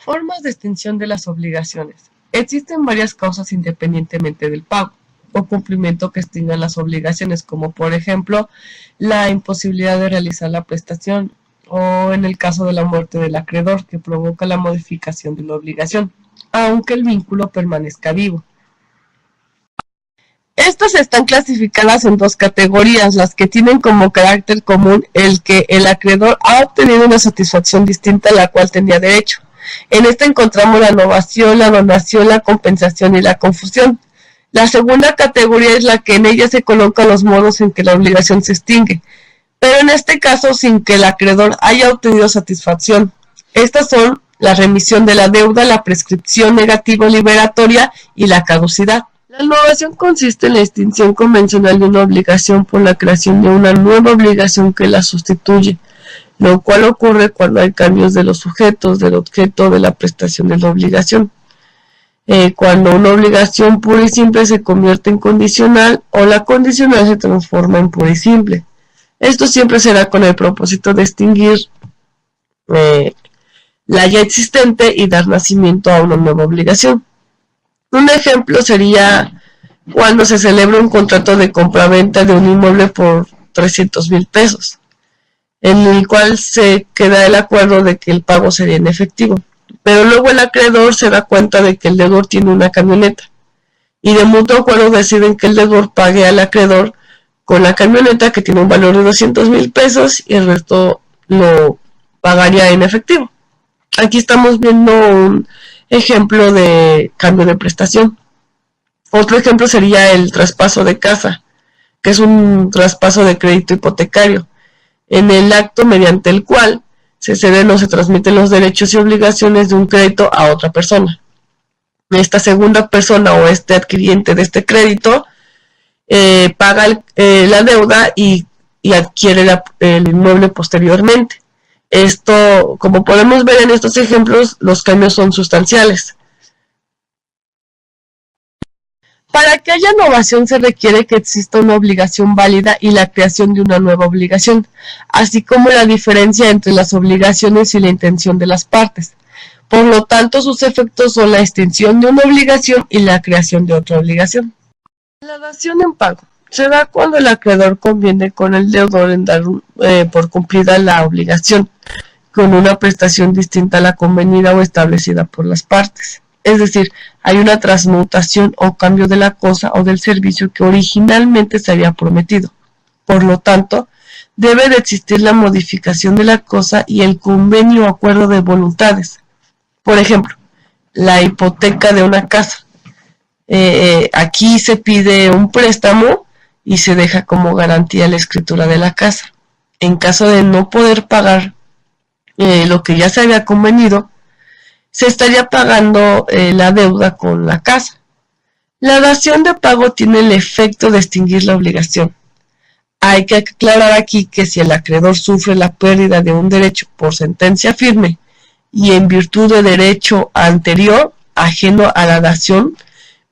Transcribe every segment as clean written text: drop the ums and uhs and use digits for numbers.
Formas de extinción de las obligaciones. Existen varias causas independientemente del pago o cumplimiento que extingan las obligaciones, como por ejemplo la imposibilidad de realizar la prestación o en el caso de la muerte del acreedor que provoca la modificación de la obligación, aunque el vínculo permanezca vivo. Estas están clasificadas en dos categorías, las que tienen como carácter común el que el acreedor ha obtenido una satisfacción distinta a la cual tenía derecho. En esta encontramos la novación, la donación, la compensación y la confusión. La segunda categoría es la que en ella se colocan los modos en que la obligación se extingue, pero en este caso sin que el acreedor haya obtenido satisfacción. Estas son la remisión de la deuda, la prescripción negativa liberatoria y la caducidad. La novación consiste en la extinción convencional de una obligación por la creación de una nueva obligación que la sustituye, lo cual ocurre cuando hay cambios de los sujetos, del objeto de la prestación de la obligación. Cuando una obligación pura y simple se convierte en condicional o la condicional se transforma en pura y simple. Esto siempre será con el propósito de extinguir la ya existente y dar nacimiento a una nueva obligación. Un ejemplo sería cuando se celebra un contrato de compraventa de un inmueble por 300,000 pesos, en el cual se queda el acuerdo de que el pago sería en efectivo. Pero luego el acreedor se da cuenta de que el deudor tiene una camioneta y de mutuo acuerdo deciden que el deudor pague al acreedor con la camioneta que tiene un valor de 200,000 pesos y el resto lo pagaría en efectivo. Aquí estamos viendo un ejemplo de cambio de prestación. Otro ejemplo sería el traspaso de casa, que es un traspaso de crédito hipotecario, en el acto mediante el cual se ceden o se transmiten los derechos y obligaciones de un crédito a otra persona. Esta segunda persona o este adquiriente de este crédito paga la deuda y adquiere el inmueble posteriormente. Esto, como podemos ver en estos ejemplos, los cambios son sustanciales. Para que haya novación se requiere que exista una obligación válida y la creación de una nueva obligación, así como la diferencia entre las obligaciones y la intención de las partes. Por lo tanto, sus efectos son la extinción de una obligación y la creación de otra obligación. La dación en pago se da cuando el acreedor conviene con el deudor en dar por cumplida la obligación con una prestación distinta a la convenida o establecida por las partes. Es decir, hay una transmutación o cambio de la cosa o del servicio que originalmente se había prometido. Por lo tanto, debe de existir la modificación de la cosa y el convenio o acuerdo de voluntades. Por ejemplo, la hipoteca de una casa. Aquí se pide un préstamo y se deja como garantía la escritura de la casa. En caso de no poder pagar lo que ya se había convenido, se estaría pagando la deuda con la casa. La dación de pago tiene el efecto de extinguir la obligación. Hay que aclarar aquí que si el acreedor sufre la pérdida de un derecho por sentencia firme y en virtud de derecho anterior, ajeno a la dación,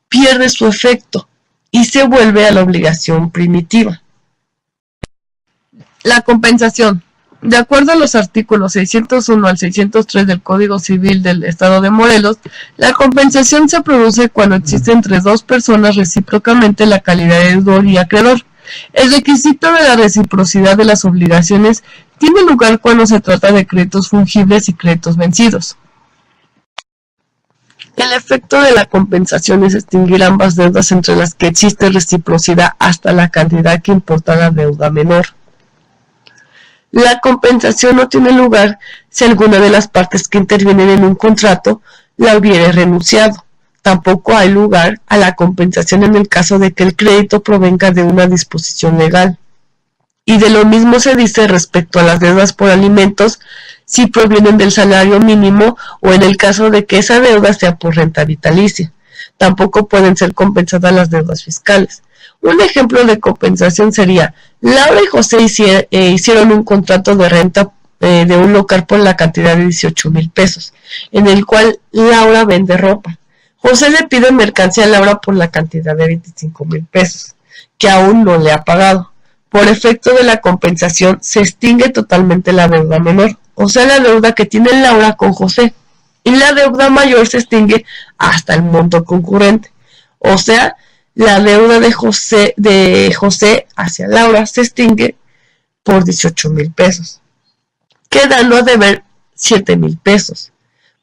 pierde su efecto y se vuelve a la obligación primitiva. La compensación. De acuerdo a los artículos 601 al 603 del Código Civil del Estado de Morelos, la compensación se produce cuando existe entre dos personas recíprocamente la calidad de deudor y acreedor. El requisito de la reciprocidad de las obligaciones tiene lugar cuando se trata de créditos fungibles y créditos vencidos. El efecto de la compensación es extinguir ambas deudas entre las que existe reciprocidad hasta la cantidad que importa la deuda menor. La compensación no tiene lugar si alguna de las partes que intervienen en un contrato la hubiere renunciado. Tampoco hay lugar a la compensación en el caso de que el crédito provenga de una disposición legal. Y de lo mismo se dice respecto a las deudas por alimentos si provienen del salario mínimo o en el caso de que esa deuda sea por renta vitalicia. Tampoco pueden ser compensadas las deudas fiscales. Un ejemplo de compensación sería: Laura y José hicieron un contrato de renta de un local por la cantidad de 18,000 pesos, en el cual Laura vende ropa. José le pide mercancía a Laura por la cantidad de 25,000 pesos, que aún no le ha pagado. Por efecto de la compensación, se extingue totalmente la deuda menor, o sea, la deuda que tiene Laura con José. y la deuda mayor se extingue hasta el monto concurrente. O sea, la deuda de José hacia Laura se extingue por 18,000 pesos, quedando a deber 7,000 pesos.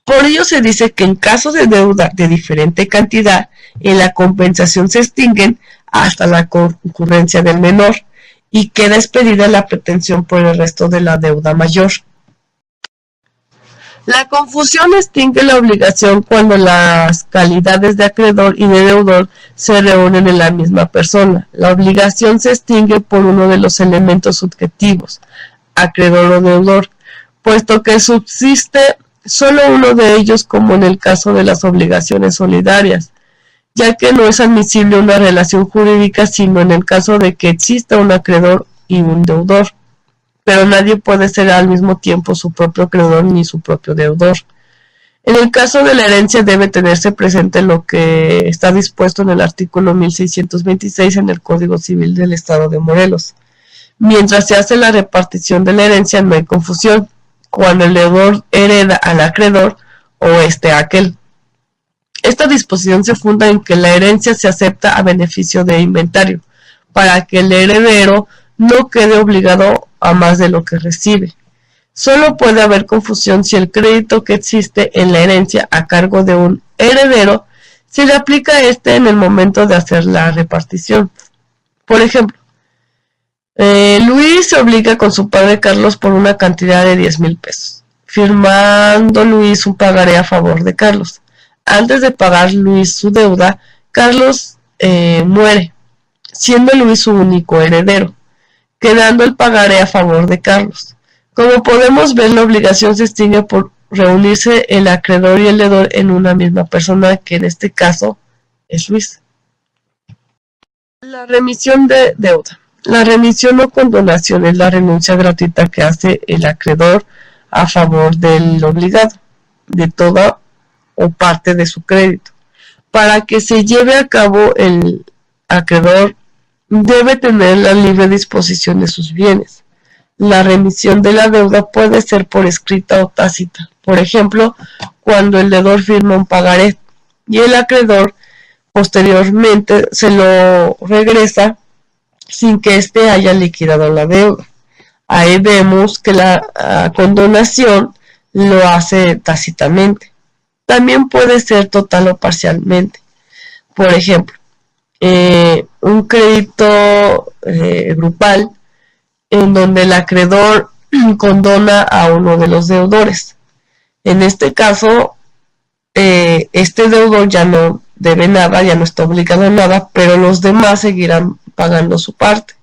Por ello se dice que en caso de deuda de diferente cantidad, en la compensación se extinguen hasta la concurrencia del menor y queda expedida la pretensión por el resto de la deuda mayor. La confusión extingue la obligación cuando las calidades de acreedor y de deudor se reúnen en la misma persona. La obligación se extingue por uno de los elementos subjetivos, acreedor o deudor, puesto que subsiste solo uno de ellos, como en el caso de las obligaciones solidarias, ya que no es admisible una relación jurídica sino en el caso de que exista un acreedor y un deudor, pero nadie puede ser al mismo tiempo su propio acreedor ni su propio deudor. En el caso de la herencia debe tenerse presente lo que está dispuesto en el artículo 1626 en el Código Civil del Estado de Morelos. Mientras se hace la repartición de la herencia no hay confusión cuando el deudor hereda al acreedor o a aquel. Esta disposición se funda en que la herencia se acepta a beneficio de inventario, para que el heredero no quede obligado a más de lo que recibe. Solo puede haber confusión si el crédito que existe en la herencia a cargo de un heredero se le aplica a este en el momento de hacer la repartición. Por ejemplo, Luis se obliga con su padre Carlos por una cantidad de 10,000 pesos, firmando Luis un pagaré a favor de Carlos. Antes de pagar Luis su deuda, Carlos muere, siendo Luis su único heredero, quedando el pagaré a favor de Carlos. Como podemos ver, la obligación se extingue por reunirse el acreedor y el deudor en una misma persona, que en este caso es Luis. La remisión de deuda. La remisión o condonación es la renuncia gratuita que hace el acreedor a favor del obligado, de toda o parte de su crédito. Para que se lleve a cabo, el acreedor debe tener la libre disposición de sus bienes. La remisión de la deuda puede ser por escrita o tácita. Por ejemplo, cuando el deudor firma un pagaré y el acreedor posteriormente se lo regresa sin que éste haya liquidado la deuda. Ahí vemos que la condonación lo hace tácitamente. También puede ser total o parcialmente. Por ejemplo, un crédito grupal en donde el acreedor condona a uno de los deudores. En este caso, este deudor ya no debe nada, ya no está obligado a nada, pero los demás seguirán pagando su parte.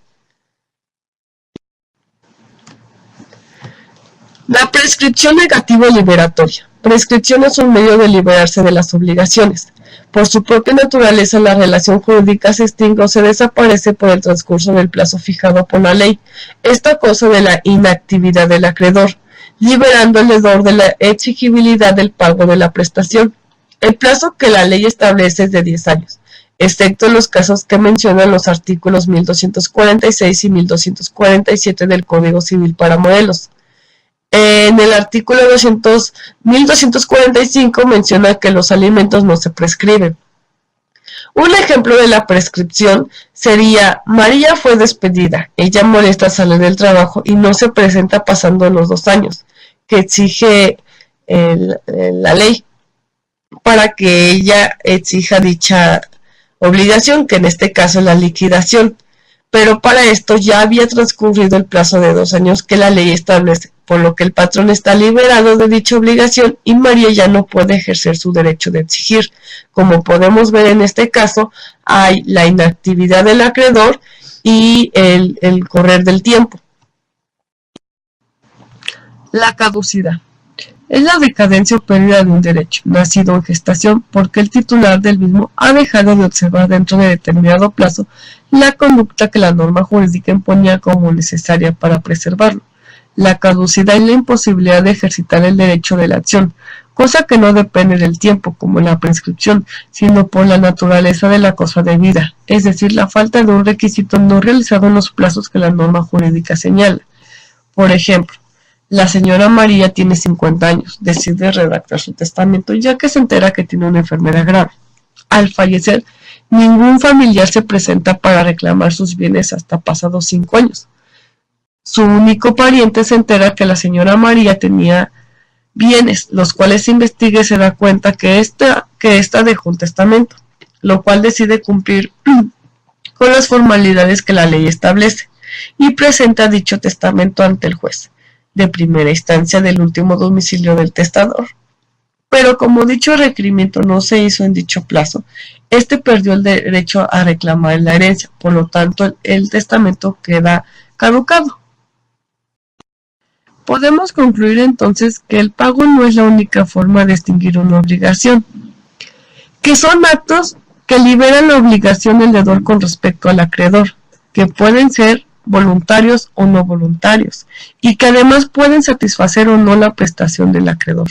La prescripción negativa liberatoria. Prescripción es un medio de liberarse de las obligaciones. Por su propia naturaleza, la relación jurídica se extingue o se desaparece por el transcurso del plazo fijado por la ley. Esta causa de la inactividad del acreedor, liberando al deudor de la exigibilidad del pago de la prestación. El plazo que la ley establece es de 10 años, excepto en los casos que mencionan los artículos 1246 y 1247 del Código Civil para Morelos. En el artículo 1245 menciona que los alimentos no se prescriben. Un ejemplo de la prescripción sería: María fue despedida, ella molesta salir del trabajo y no se presenta pasando los 2 años, que exige la ley, para que ella exija dicha obligación, que en este caso es la liquidación. Pero para esto ya había transcurrido el plazo de 2 años que la ley establece, por lo que el patrón está liberado de dicha obligación y María ya no puede ejercer su derecho de exigir. Como podemos ver en este caso, hay la inactividad del acreedor y el correr del tiempo. La caducidad. Es la decadencia o pérdida de un derecho, nacido en gestación, porque el titular del mismo ha dejado de observar dentro de determinado plazo la conducta que la norma jurídica imponía como necesaria para preservarlo. La caducidad es la imposibilidad de ejercitar el derecho de la acción, cosa que no depende del tiempo, como la prescripción, sino por la naturaleza de la cosa debida, es decir, la falta de un requisito no realizado en los plazos que la norma jurídica señala. Por ejemplo, La señora María tiene 50 años, decide redactar su testamento ya que se entera que tiene una enfermedad grave. Al fallecer, ningún familiar se presenta para reclamar sus bienes hasta pasados 5 años. Su único pariente se entera que la señora María tenía bienes, los cuales investiga y se da cuenta que esta dejó un testamento, lo cual decide cumplir con las formalidades que la ley establece y presenta dicho testamento ante el juez de primera instancia del último domicilio del testador. Pero como dicho requerimiento no se hizo en dicho plazo, este perdió el derecho a reclamar la herencia, por lo tanto el testamento queda caducado. Podemos concluir entonces que el pago no es la única forma de extinguir una obligación, que son actos que liberan la obligación del deudor con respecto al acreedor, que pueden ser voluntarios o no voluntarios, y que además pueden satisfacer o no la prestación del acreedor.